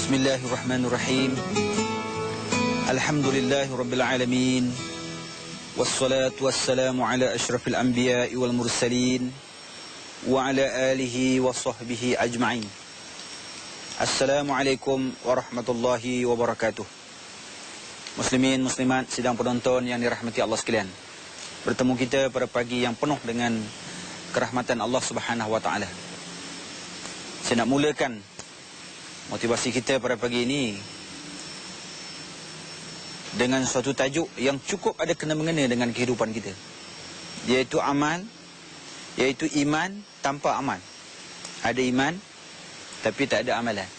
Bismillahirrahmanirrahim. Alhamdulillahi rabbil alamin. Wassalatu wassalamu ala asyrafil anbiya'i wal mursalin wa ala alihi wa sahbihi ajma'in. Assalamualaikum warahmatullahi wabarakatuh. Muslimin, muslimat, sidang penonton yang dirahmati Allah sekalian. Bertemu kita pada pagi yang penuh dengan kerahmatan Allah Subhanahu wa taala. Saya nak mulakan motivasi kita pada pagi ini dengan suatu tajuk yang cukup ada kena-mengena dengan kehidupan kita, iaitu amal, iaitu iman tanpa amal. Ada iman tapi tak ada amalan.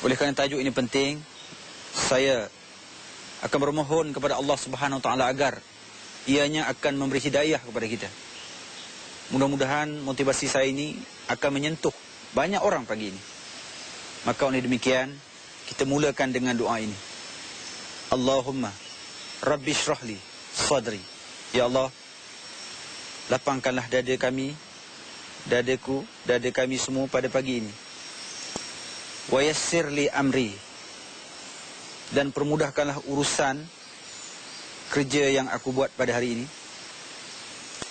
Oleh kerana tajuk ini penting, saya akan bermohon kepada Allah Subhanahu wa taala agar ianya akan memberi hidayah kepada kita. Mudah-mudahan motivasi saya ini akan menyentuh banyak orang pagi ini. Maka oleh demikian, kita mulakan dengan doa ini. Allahumma Rabbi syrahli sadri. Ya Allah, lapangkanlah dada kami, dadaku, dada kami semua pada pagi ini. Wa yassir li amri. Dan permudahkanlah urusan kerja yang aku buat pada hari ini.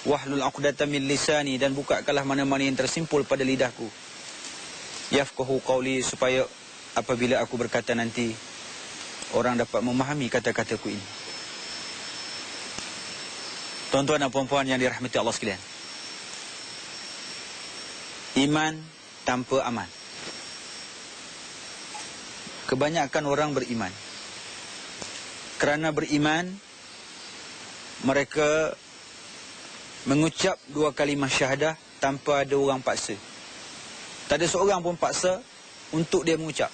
Wahlul 'uqdatam min lisani, dan bukakanlah mana-mana yang tersimpul pada lidahku. Yafqahu qawli, supaya apabila aku berkata nanti orang dapat memahami kata-kataku ini. Tuan-tuan dan puan-puan yang dirahmati Allah sekalian, iman tanpa amal. Kebanyakan orang beriman. Kerana beriman, mereka mengucap dua kalimah syahadah tanpa ada orang paksa. Tak ada seorang pun paksa untuk dia mengucap.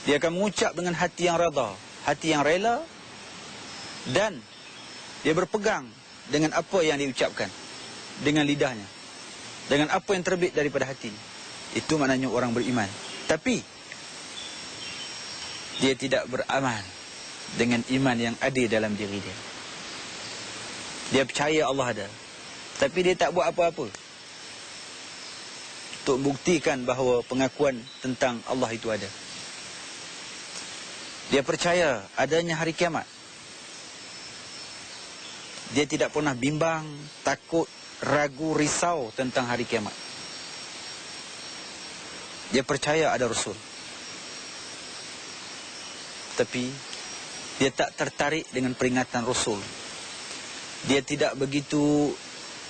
Dia akan mengucap dengan hati yang redha, hati yang rela, dan dia berpegang dengan apa yang diucapkan dengan lidahnya, dengan apa yang terbit daripada hati. Itu maknanya orang beriman. Tapi dia tidak beramal dengan iman yang ada dalam diri dia. Dia percaya Allah ada, tapi dia tak buat apa-apa untuk buktikan bahawa pengakuan tentang Allah itu ada. Dia percaya adanya hari kiamat. Dia tidak pernah bimbang, takut, ragu, risau tentang hari kiamat. Dia percaya ada Rasul. Tapi dia tak tertarik dengan peringatan Rasul. Dia tidak begitu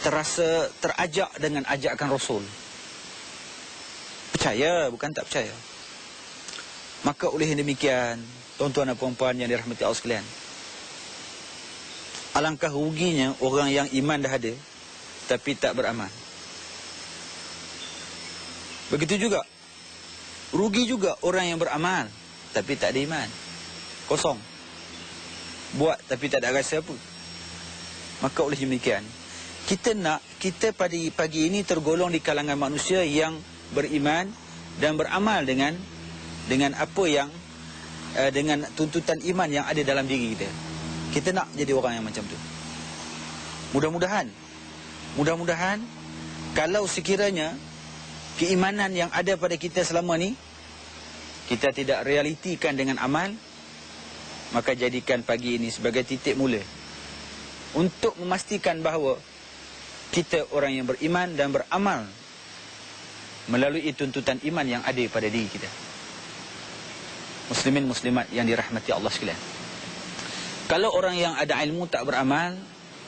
terasa terajak dengan ajakan Rasul. Percaya, bukan tak percaya. Maka oleh demikian, tuan-tuan dan puan-puan yang dirahmati Allah sekalian, alangkah ruginya orang yang iman dah ada tapi tak beramal. Begitu juga, rugi juga orang yang beramal tapi tak ada iman. Kosong. Buat tapi tak ada rasa apa. Maka oleh demikian, kita pada pagi ini tergolong di kalangan manusia yang beriman dan beramal dengan apa yang dengan tuntutan iman yang ada dalam diri kita. Kita nak jadi orang yang macam tu. Mudah-mudahan kalau sekiranya keimanan yang ada pada kita selama ni kita tidak realitikan dengan amal, maka jadikan pagi ini sebagai titik mula untuk memastikan bahawa kita orang yang beriman dan beramal melalui tuntutan iman yang ada pada diri kita. Muslimin muslimat yang dirahmati Allah sekalian, kalau orang yang ada ilmu tak beramal,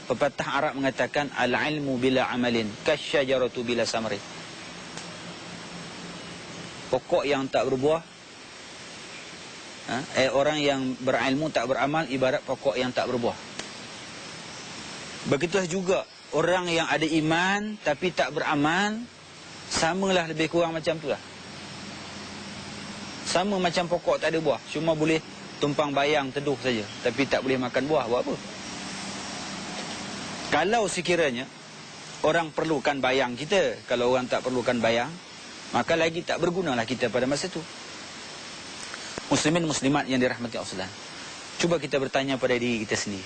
pepatah Arab mengatakan al-ilmu bila amalin kasyajaratu bila samri. Pokok yang tak berbuah, orang yang berilmu tak beramal ibarat pokok yang tak berbuah. Begitulah juga orang yang ada iman tapi tak beramal, samalah lebih kurang macam tu lah. Sama macam pokok tak ada buah, cuma boleh tumpang bayang teduh saja, tapi tak boleh makan buah. Buat apa? Kalau sekiranya orang perlukan bayang kita, kalau orang tak perlukan bayang, maka lagi tak bergunalah kita pada masa itu. Muslimin muslimat yang dirahmati Allah, cuba kita bertanya pada diri kita sendiri.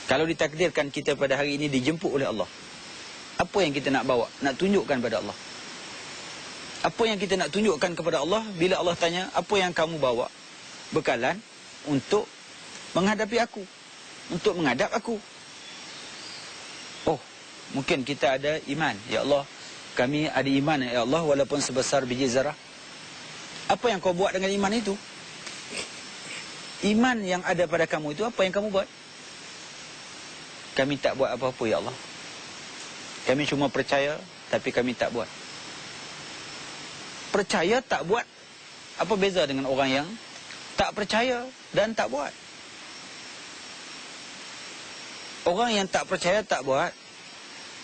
Kalau ditakdirkan kita pada hari ini dijemput oleh Allah, apa yang kita nak bawa, nak tunjukkan pada Allah? Apa yang kita nak tunjukkan kepada Allah bila Allah tanya, apa yang kamu bawa bekalan untuk menghadapi aku, untuk menghadap aku? Oh, mungkin kita ada iman. Ya Allah, kami ada iman ya Allah walaupun sebesar biji zarah. Apa yang kau buat dengan iman itu? Iman yang ada pada kamu itu apa yang kamu buat? Kami tak buat apa-apa ya Allah. Kami cuma percaya tapi kami tak buat. Percaya tak buat, apa beza dengan orang yang tak percaya dan tak buat? Orang yang tak percaya tak buat,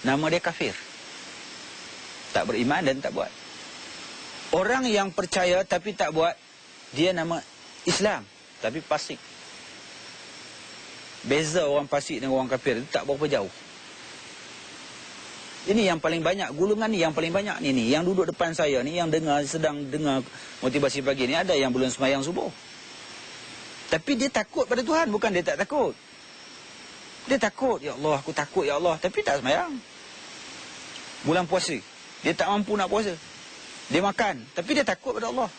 nama dia kafir. Tak beriman dan tak buat. Orang yang percaya tapi tak buat, dia nama Islam tapi fasik. Beza orang fasik dengan orang kafir itu tak berapa jauh. Ini yang paling banyak, gulungan ni yang paling banyak ni yang duduk depan saya ni, yang sedang dengar motivasi pagi ni, ada yang belum sembahyang subuh. Tapi dia takut pada Tuhan, bukan dia tak takut. Dia takut, ya Allah, aku takut ya Allah, tapi tak sembahyang. Bulan puasa, dia tak mampu nak puasa. Dia makan, tapi dia takut pada Allah.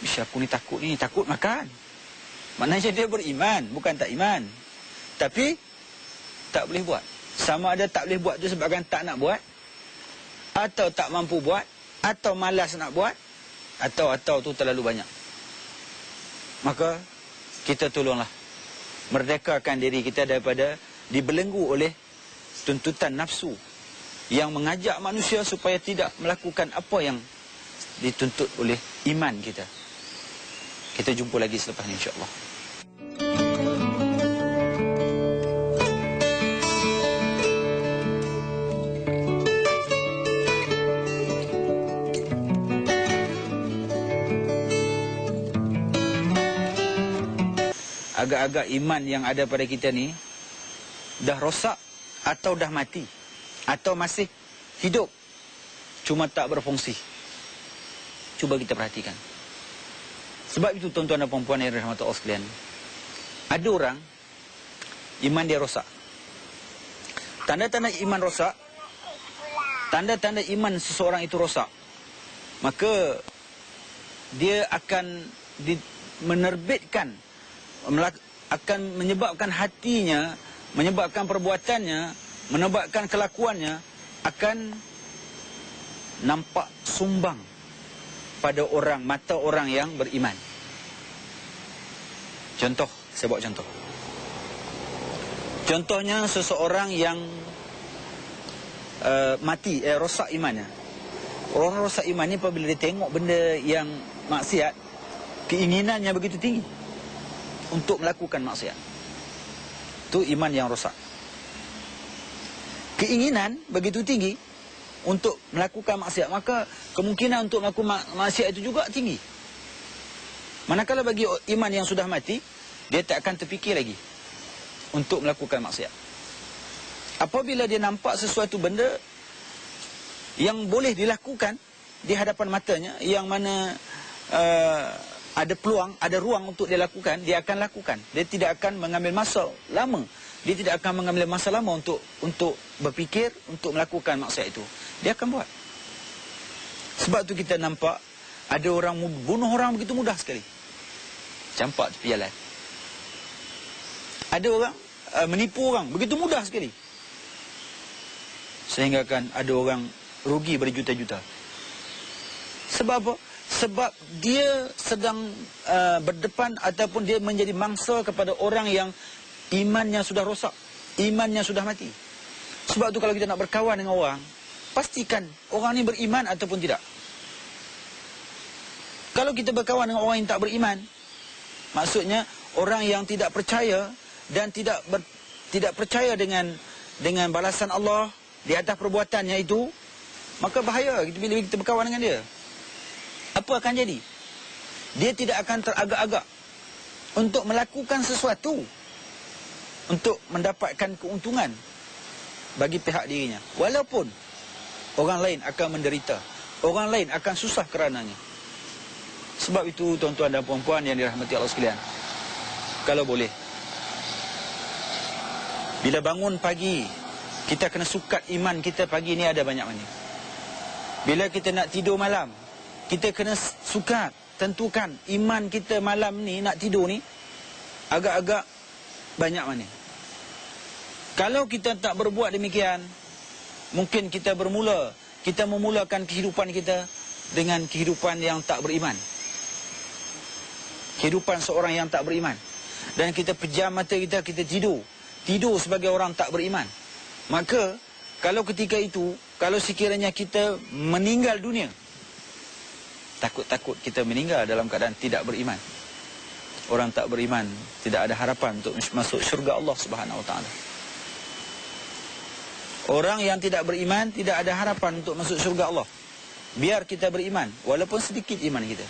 Ish, aku ni, takut makan. Maknanya dia beriman, bukan tak iman. Tapi tak boleh buat. Sama ada tak boleh buat tu sebabkan tak nak buat, atau tak mampu buat, atau malas nak buat, atau tu terlalu banyak. Maka kita tolonglah merdekakan diri kita daripada dibelenggu oleh tuntutan nafsu yang mengajak manusia supaya tidak melakukan apa yang dituntut oleh iman kita. Kita jumpa lagi selepas ini insya-Allah. Agak-agak iman yang ada pada kita ni dah rosak atau dah mati atau masih hidup cuma tak berfungsi. Cuba kita perhatikan. Sebab itu tuan-tuan dan puan-puan yang dirahmati Allah sekalian, ada orang iman dia rosak. Tanda-tanda iman rosak, tanda-tanda iman seseorang itu rosak, maka dia akan menerbitkan, akan menyebabkan hatinya, menyebabkan perbuatannya, menyebabkan kelakuannya akan nampak sumbang pada orang, mata orang yang beriman. Contoh, saya buat contoh. Contohnya seseorang yang mati, rosak imannya. Orang rosak iman ni apabila dia tengok benda yang maksiat, keinginannya begitu tinggi untuk melakukan maksiat. Itu iman yang rosak. Keinginan begitu tinggi untuk melakukan maksiat, maka kemungkinan untuk melakukan maksiat itu juga tinggi. Manakala bagi iman yang sudah mati, dia tak akan terfikir lagi untuk melakukan maksiat. Apabila dia nampak sesuatu benda yang boleh dilakukan di hadapan matanya, yang mana ada peluang, ada ruang untuk dia lakukan, dia akan lakukan. Dia tidak akan mengambil masa lama. Dia tidak akan mengambil masa lama untuk berfikir, untuk melakukan maksiat itu. Dia akan buat. Sebab tu kita nampak ada orang bunuh orang begitu mudah sekali. Campak tepi jalan. Ada orang menipu orang begitu mudah sekali. Sehingga kan ada orang rugi berjuta-juta. Sebab apa? Sebab dia sedang berdepan ataupun dia menjadi mangsa kepada orang yang imannya sudah rosak, imannya sudah mati. Sebab tu kalau kita nak berkawan dengan orang, pastikan orang ni beriman ataupun tidak. Kalau kita berkawan dengan orang yang tak beriman, maksudnya orang yang tidak percaya dan tidak percaya dengan balasan Allah di atas perbuatannya itu, maka bahaya bila kita berkawan dengan dia. Apa akan jadi? Dia tidak akan teragak-agak untuk melakukan sesuatu untuk mendapatkan keuntungan bagi pihak dirinya. Walaupun orang lain akan menderita, orang lain akan susah kerananya. Sebab itu tuan-tuan dan puan-puan yang dirahmati Allah sekalian, kalau boleh, bila bangun pagi, kita kena sukat iman kita pagi ni ada banyak mana. Bila kita nak tidur malam, kita kena sukat tentukan iman kita malam ni nak tidur ni agak-agak banyak mana. Kalau kita tak berbuat demikian, mungkin kita memulakan kehidupan kita dengan kehidupan yang tak beriman. Kehidupan seorang yang tak beriman. Dan kita pejam mata kita, kita tidur sebagai orang tak beriman. Maka kalau ketika itu, kalau sekiranya kita meninggal dunia, takut-takut kita meninggal dalam keadaan tidak beriman. Orang tak beriman tidak ada harapan untuk masuk syurga Allah Subhanahu Wa Taala. Orang yang tidak beriman tidak ada harapan untuk masuk syurga Allah. Biar kita beriman, walaupun sedikit iman kita,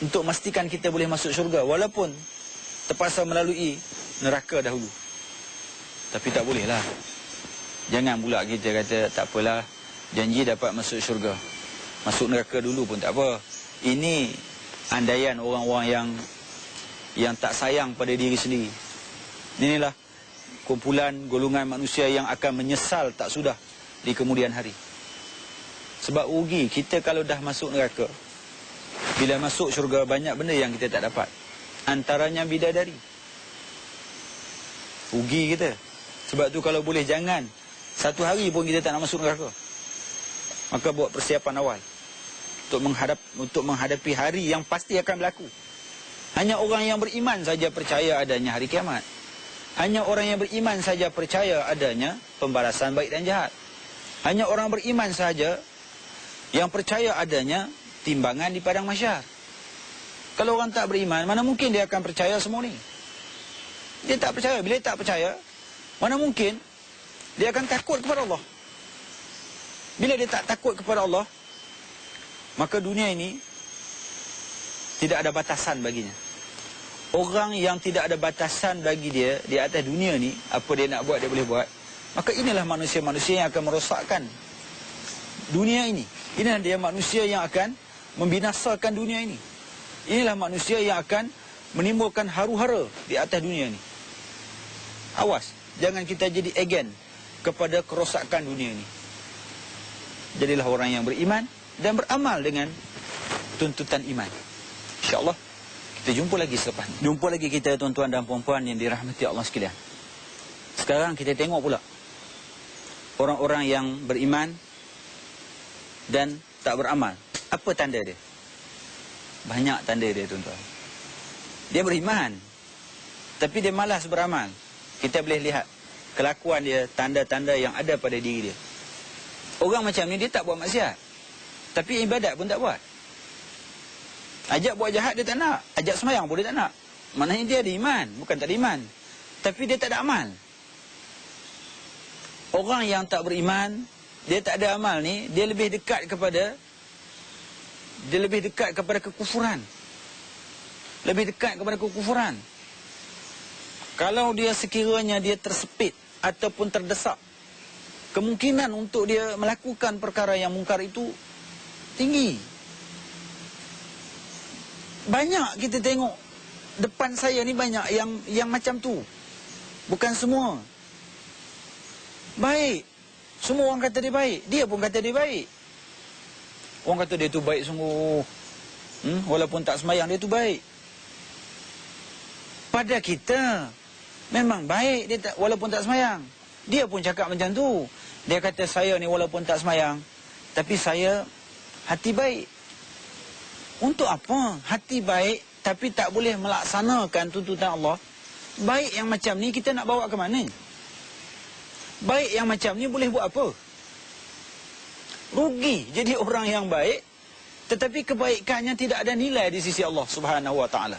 untuk memastikan kita boleh masuk syurga, walaupun terpaksa melalui neraka dahulu. Tapi tak boleh lah. Jangan pula kita kata tak apalah, janji dapat masuk syurga, masuk neraka dulu pun tak apa. Ini andaian orang-orang yang tak sayang pada diri sendiri. Inilah kumpulan golongan manusia yang akan menyesal tak sudah di kemudian hari. Sebab rugi kita kalau dah masuk neraka. Bila masuk syurga banyak benda yang kita tak dapat. Antaranya bidadari. Rugi kita. Sebab tu kalau boleh jangan satu hari pun kita tak nak masuk neraka. Maka buat persiapan awal untuk menghadapi hari yang pasti akan berlaku. Hanya orang yang beriman saja percaya adanya hari kiamat. Hanya orang yang beriman saja percaya adanya pembalasan baik dan jahat. Hanya orang beriman saja yang percaya adanya timbangan di padang mahsyar. Kalau orang tak beriman, mana mungkin dia akan percaya semua ni? Dia tak percaya. Bila dia tak percaya, mana mungkin dia akan takut kepada Allah? Bila dia tak takut kepada Allah, maka dunia ini tidak ada batasan baginya. Orang yang tidak ada batasan bagi dia di atas dunia ni, apa dia nak buat dia boleh buat. Maka inilah manusia-manusia yang akan merosakkan dunia ini. Inilah dia manusia yang akan membinasakan dunia ini. Inilah manusia yang akan menimbulkan haru-hara di atas dunia ini. Awas, jangan kita jadi agen kepada kerosakan dunia ini. Jadilah orang yang beriman dan beramal dengan tuntutan iman. InsyaAllah kita jumpa lagi selepas ini. Jumpa lagi kita tuan-tuan dan puan-puan yang dirahmati Allah sekalian. Sekarang kita tengok pula orang-orang yang beriman dan tak beramal. Apa tanda dia? Banyak tanda dia tuan-tuan. Dia beriman, tapi dia malas beramal. Kita boleh lihat kelakuan dia, tanda-tanda yang ada pada diri dia. Orang macam ni dia tak buat maksiat, tapi ibadat pun tak buat. Ajak buat jahat dia tak nak, ajak semayang pun dia tak nak. Maknanya dia ada iman, bukan tak ada iman, tapi dia tak ada amal. Orang yang tak beriman, dia tak ada amal ni, dia lebih dekat kepada kekufuran. Lebih dekat kepada kekufuran. Kalau dia sekiranya dia tersepit ataupun terdesak, kemungkinan untuk dia melakukan perkara yang mungkar itu tinggi. Banyak kita tengok depan saya ni banyak yang macam tu. Bukan semua baik. Semua orang kata dia baik, dia pun kata dia baik. Orang kata dia tu baik sungguh. Walaupun tak sembahyang dia tu baik. Pada kita memang baik dia tak, walaupun tak sembahyang. Dia pun cakap macam tu. Dia kata saya ni walaupun tak sembahyang, tapi saya hati baik. Untuk apa hati baik tapi tak boleh melaksanakan tuntutan Allah? Baik yang macam ni kita nak bawa ke mana? Baik yang macam ni boleh buat apa? Rugi jadi orang yang baik, tetapi kebaikannya tidak ada nilai di sisi Allah Subhanahu Wa Taala.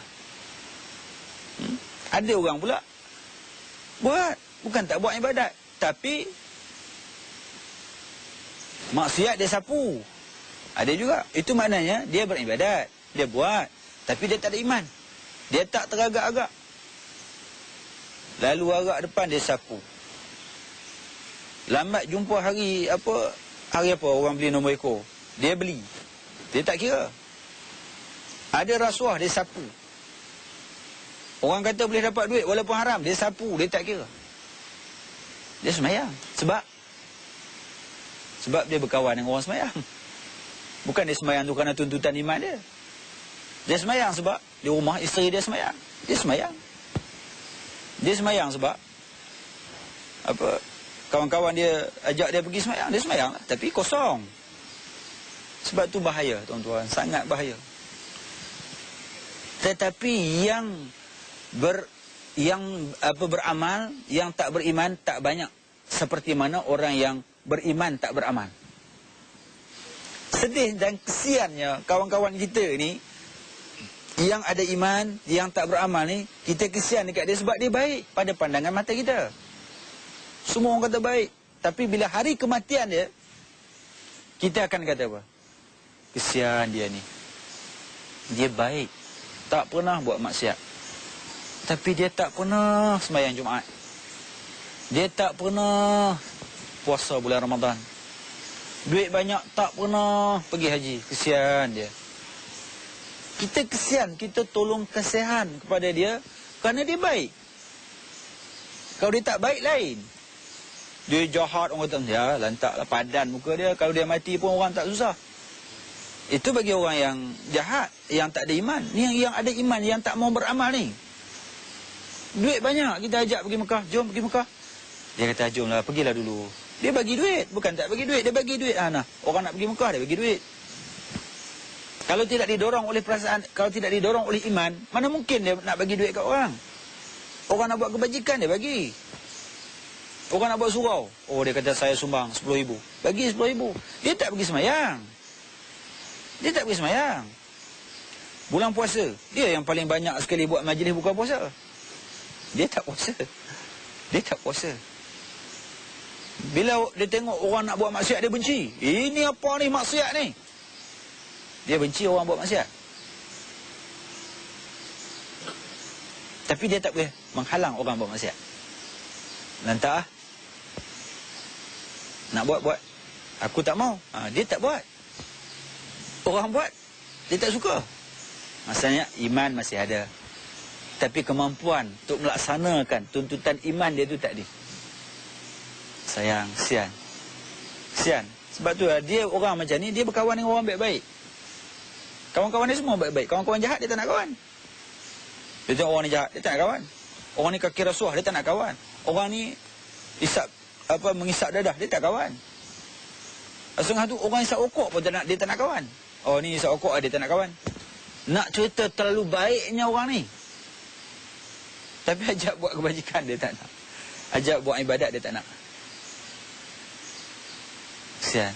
Ada orang pula buat, bukan tak buat ibadat, tapi maksiat dia sapu. Ada juga. Itu maknanya dia beribadat, dia buat, tapi dia tak ada iman. Dia tak teragak-agak. Lalu agak depan dia sapu. Lambat jumpa hari apa orang beli nombor ekor, dia beli. Dia tak kira. Ada rasuah, dia sapu. Orang kata boleh dapat duit walaupun haram, dia sapu, dia tak kira. Dia sembahyang. Sebab dia berkawan dengan orang semayang. Bukan dia semayang tu kerana tuntutan iman dia. Dia semayang sebab di rumah isteri dia semayang. Dia semayang. Dia semayang sebab apa, kawan-kawan dia ajak dia pergi semayang. Dia semayang lah, tapi kosong. Sebab tu bahaya, tuan-tuan. Sangat bahaya. Tetapi yang beramal, yang tak beriman tak banyak seperti mana orang yang beriman tak beramal. Sedih dan kesiannya kawan-kawan kita ni yang ada iman, yang tak beramal ni, kita kesian dekat dia sebab dia baik pada pandangan mata kita. Semua orang kata baik, tapi bila hari kematian dia, kita akan kata apa? Kesian dia ni. Dia baik, tak pernah buat maksiat. Tapi dia tak pernah sembahyang Jumaat. Dia tak pernah puasa bulan Ramadan. Duit banyak, tak pernah pergi haji. Kesian dia. Kita kesian, kita tolong kasihan kepada dia kerana dia baik. Kalau dia tak baik lain. Dia jahat, orang kata, ya lantaklah padan muka dia. Kalau dia mati pun orang tak susah. Itu bagi orang yang jahat, yang tak ada iman. Ni yang ada iman, yang tak mau beramal ni. Duit banyak, kita ajak pergi Mekah. Jom pergi Mekah. Dia kata, jomlah, pergilah dulu. Dia bagi duit, bukan tak bagi duit. Dia bagi duit. Nah, orang nak pergi Mekah, dia bagi duit. Kalau tidak didorong oleh perasaan, kalau tidak didorong oleh iman, mana mungkin dia nak bagi duit kat orang? Orang nak buat kebajikan, dia bagi. Orang nak buat surau. Oh, dia kata, saya sumbang 10,000. Bagi 10,000. Dia tak pergi semayang. Dia tak pergi semayang. Bulan puasa, dia yang paling banyak sekali buat majlis buka puasa. Dia tak puasa. Dia tak puasa. Bila dia tengok orang nak buat maksiat, dia benci. Ini apa ni maksiat ni? Dia benci orang buat maksiat. Tapi dia tak boleh menghalang orang buat maksiat. Lantak ah. Nak buat. Aku tak mau. Dia tak buat. Orang buat, dia tak suka. Maksudnya iman masih ada. Tapi kemampuan untuk melaksanakan tuntutan iman dia tu tak ada. Sayang, kesian. Kesian. Sebab tu dia orang macam ni, dia berkawan dengan orang baik-baik. Kawan-kawan dia semua baik-baik. Kawan-kawan jahat, dia tak nak kawan. Dia tengok orang ni jahat, dia tak nak kawan. Orang ni kaki rasuah, dia tak nak kawan. Orang ni mengisap dadah, dia tak kawan. Setengah tu orang isap okok pun dia tak nak kawan. Oh, ni isap okok, dia tak nak kawan. Nak cerita terlalu baiknya orang ni. Tapi ajak buat kebajikan, dia tak nak. Ajak buat ibadat, dia tak nak. Kesian.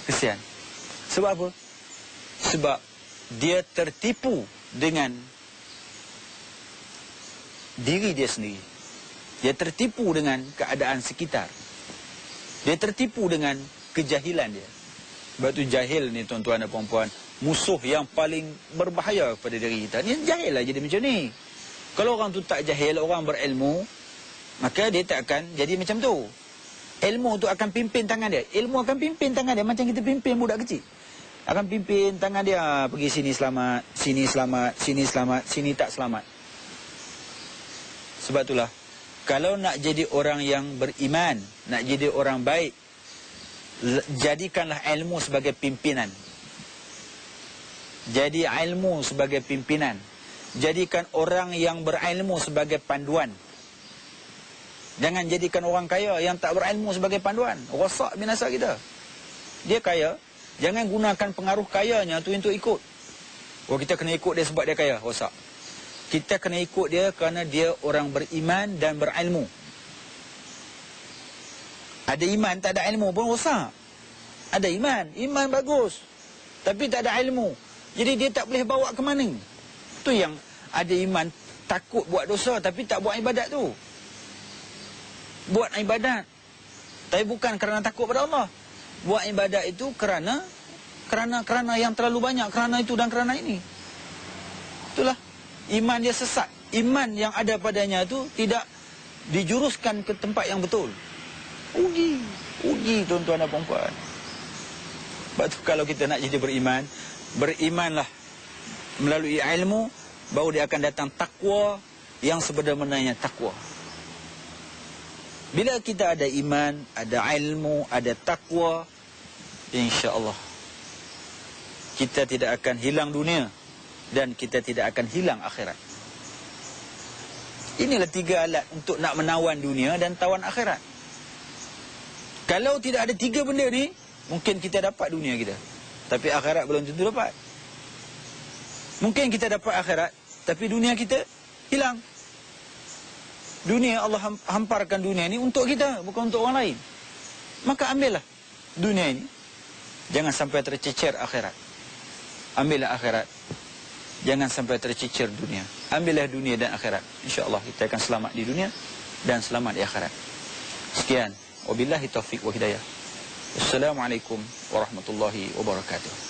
Kesian. Sebab apa? Sebab dia tertipu dengan diri dia sendiri. Dia tertipu dengan keadaan sekitar. Dia tertipu dengan kejahilan dia. Sebab tu jahil ni tuan-tuan dan puan-puan, musuh yang paling berbahaya kepada diri kita. Ni jahil lah jadi macam ni. Kalau orang tu tak jahil, orang berilmu, maka dia tak akan jadi macam tu. Ilmu tu akan pimpin tangan dia. Ilmu akan pimpin tangan dia macam kita pimpin budak kecil. Akan pimpin tangan dia, pergi sini selamat, sini selamat, sini selamat, sini tak selamat. Sebab itulah, kalau nak jadi orang yang beriman, nak jadi orang baik, jadikanlah ilmu sebagai pimpinan. Jadi ilmu sebagai pimpinan. Jadikan orang yang berilmu sebagai panduan. Jangan jadikan orang kaya yang tak berilmu sebagai panduan. Rosak binasa kita. Dia kaya, jangan gunakan pengaruh kayanya tu untuk ikut. Oh, kita kena ikut dia sebab dia kaya. Rosak. Kita kena ikut dia kerana dia orang beriman dan berilmu. Ada iman, tak ada ilmu pun rosak. Ada iman, iman bagus. Tapi tak ada ilmu. Jadi dia tak boleh bawa ke mana. Itu yang ada iman, takut buat dosa tapi tak buat ibadat tu. Buat ibadat, tapi bukan kerana takut pada Allah. Buat ibadat itu kerana yang terlalu banyak, kerana itu dan kerana ini. Itulah, iman dia sesat. Iman yang ada padanya itu tidak dijuruskan ke tempat yang betul. Uji tuan-tuan dan puan-puan. Sebab tu kalau kita nak jadi beriman, berimanlah melalui ilmu, baru dia akan datang takwa yang sebenarnya takwa. Bila kita ada iman, ada ilmu, ada taqwa, insya-Allah kita tidak akan hilang dunia dan kita tidak akan hilang akhirat. Inilah 3 alat untuk nak menawan dunia dan tawan akhirat. Kalau tidak ada 3 benda ni, mungkin kita dapat dunia kita, tapi akhirat belum tentu dapat. Mungkin kita dapat akhirat, tapi dunia kita hilang. Dunia, Allah hamparkan dunia ini untuk kita, bukan untuk orang lain. Maka ambillah dunia ini, jangan sampai tercecer akhirat. Ambillah akhirat, jangan sampai tercecer dunia. Ambillah dunia dan akhirat, insya-Allah kita akan selamat di dunia dan selamat di akhirat. Sekian, wabillahi taufiq wa hidayah. Assalamualaikum warahmatullahi wabarakatuh.